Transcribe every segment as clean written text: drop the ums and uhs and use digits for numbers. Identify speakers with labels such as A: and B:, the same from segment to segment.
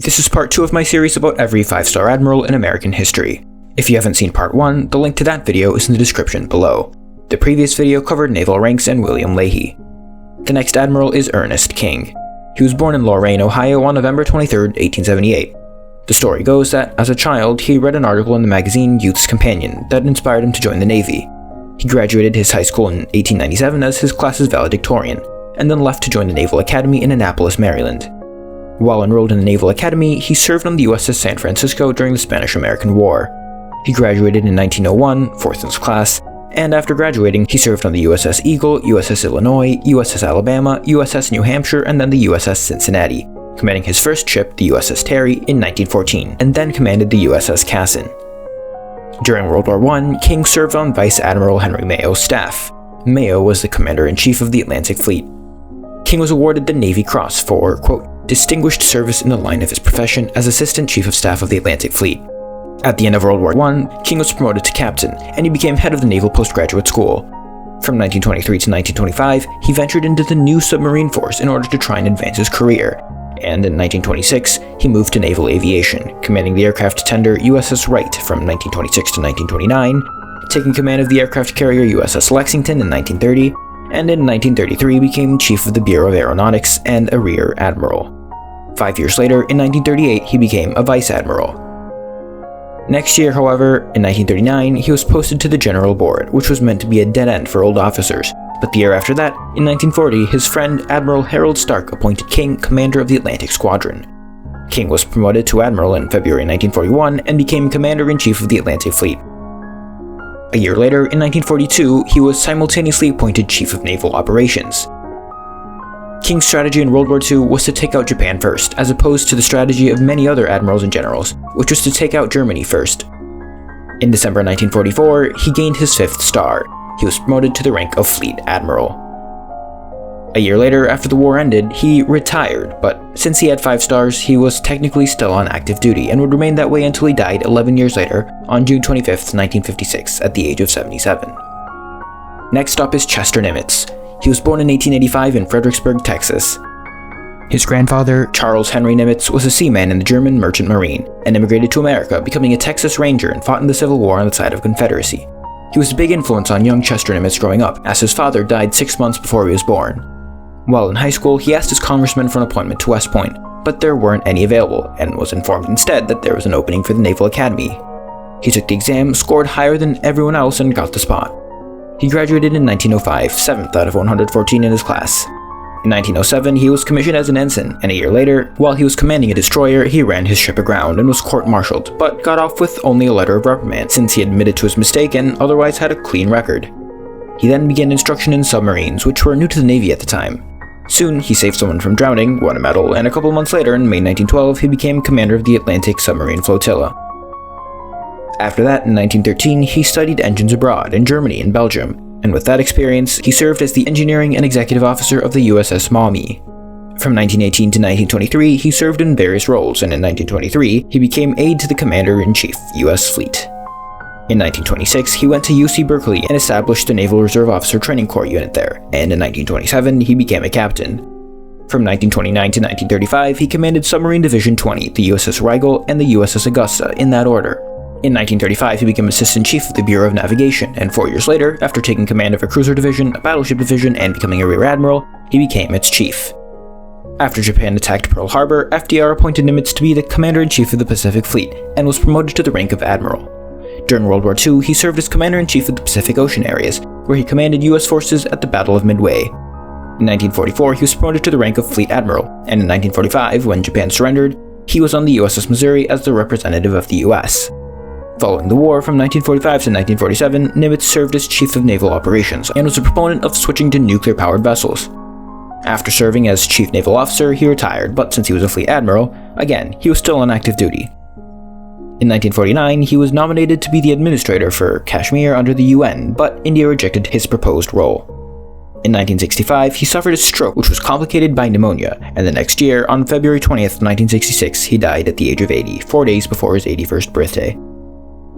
A: This is part 2 of my series about every 5-star admiral in American history. If you haven't seen part 1, the link to that video is in the description below. The previous video covered naval ranks and William Leahy. The next admiral is Ernest King. He was born in Lorain, Ohio on November 23, 1878. The story goes that, as a child, he read an article in the magazine Youth's Companion that inspired him to join the Navy. He graduated his high school in 1897 as his class's valedictorian, and then left to join the Naval Academy in Annapolis, Maryland. While enrolled in the Naval Academy, he served on the USS San Francisco during the Spanish-American War. He graduated in 1901, fourth in his class, and after graduating, he served on the USS Eagle, USS Illinois, USS Alabama, USS New Hampshire, and then the USS Cincinnati, commanding his first ship, the USS Terry, in 1914, and then commanded the USS Cassin. During World War I, King served on Vice Admiral Henry Mayo's staff. Mayo was the Commander-in-Chief of the Atlantic Fleet. King was awarded the Navy Cross for, quote, distinguished service in the line of his profession as Assistant Chief of Staff of the Atlantic Fleet. At the end of World War I, King was promoted to captain, and he became head of the Naval Postgraduate School. From 1923 to 1925, he ventured into the new submarine force in order to try and advance his career, and in 1926, he moved to naval aviation, commanding the aircraft tender USS Wright from 1926 to 1929, taking command of the aircraft carrier USS Lexington in 1930, and in 1933 became Chief of the Bureau of Aeronautics and a Rear Admiral. 5 years later, in 1938, he became a Vice Admiral. Next year, however, in 1939, he was posted to the General Board, which was meant to be a dead end for old officers. But the year after that, in 1940, his friend Admiral Harold Stark appointed King commander of the Atlantic Squadron. King was promoted to Admiral in February 1941 and became Commander-in-Chief of the Atlantic Fleet. A year later, in 1942, he was simultaneously appointed Chief of Naval Operations. King's strategy in World War II was to take out Japan first, as opposed to the strategy of many other admirals and generals, which was to take out Germany first. In December 1944, he gained his 5th star. He was promoted to the rank of Fleet Admiral. A year later, after the war ended, he retired, but since he had 5 stars, he was technically still on active duty and would remain that way until he died 11 years later, on June 25, 1956, at the age of 77. Next up is Chester Nimitz. He was born in 1885 in Fredericksburg, Texas. His grandfather, Charles Henry Nimitz, was a seaman in the German Merchant Marine, and immigrated to America, becoming a Texas Ranger and fought in the Civil War on the side of Confederacy. He was a big influence on young Chester Nimitz growing up, as his father died 6 months before he was born. While in high school, he asked his congressman for an appointment to West Point, but there weren't any available, and was informed instead that there was an opening for the Naval Academy. He took the exam, scored higher than everyone else, and got the spot. He graduated in 1905, 7th out of 114 in his class. In 1907, he was commissioned as an ensign, and a year later, while he was commanding a destroyer, he ran his ship aground and was court-martialed, but got off with only a letter of reprimand since he admitted to his mistake and otherwise had a clean record. He then began instruction in submarines, which were new to the Navy at the time. Soon, he saved someone from drowning, won a medal, and a couple months later, in May 1912, he became commander of the Atlantic Submarine Flotilla. After that, in 1913, he studied engines abroad in Germany and Belgium, and with that experience, he served as the engineering and executive officer of the USS Maumee. From 1918 to 1923, he served in various roles, and in 1923, he became aide to the Commander-in-Chief, U.S. Fleet. In 1926, he went to UC Berkeley and established the Naval Reserve Officer Training Corps unit there, and in 1927, he became a captain. From 1929 to 1935, he commanded Submarine Division 20, the USS Rigel, and the USS Augusta, in that order. In 1935, he became Assistant Chief of the Bureau of Navigation, and 4 years later, after taking command of a cruiser division, a battleship division, and becoming a Rear Admiral, he became its chief. After Japan attacked Pearl Harbor, FDR appointed Nimitz to be the Commander-in-Chief of the Pacific Fleet, and was promoted to the rank of Admiral. During World War II, he served as Commander-in-Chief of the Pacific Ocean areas, where he commanded U.S. forces at the Battle of Midway. In 1944, he was promoted to the rank of Fleet Admiral, and in 1945, when Japan surrendered, he was on the USS Missouri as the representative of the U.S. Following the war, from 1945 to 1947, Nimitz served as Chief of Naval Operations and was a proponent of switching to nuclear-powered vessels. After serving as Chief Naval Officer, he retired, but since he was a Fleet Admiral, again, he was still on active duty. In 1949, he was nominated to be the administrator for Kashmir under the UN, but India rejected his proposed role. In 1965, he suffered a stroke which was complicated by pneumonia, and the next year, on February 20th, 1966, he died at the age of 80, 4 days before his 81st birthday.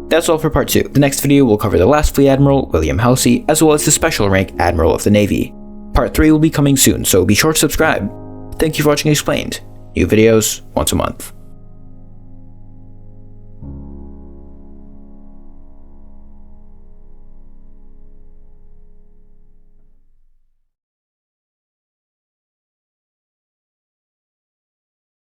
A: That's all for part 2. The next video will cover the last Fleet Admiral, William Halsey, as well as the special rank Admiral of the Navy. Part 3 will be coming soon, so be sure to subscribe. Thank you for watching Explained. New videos once a month.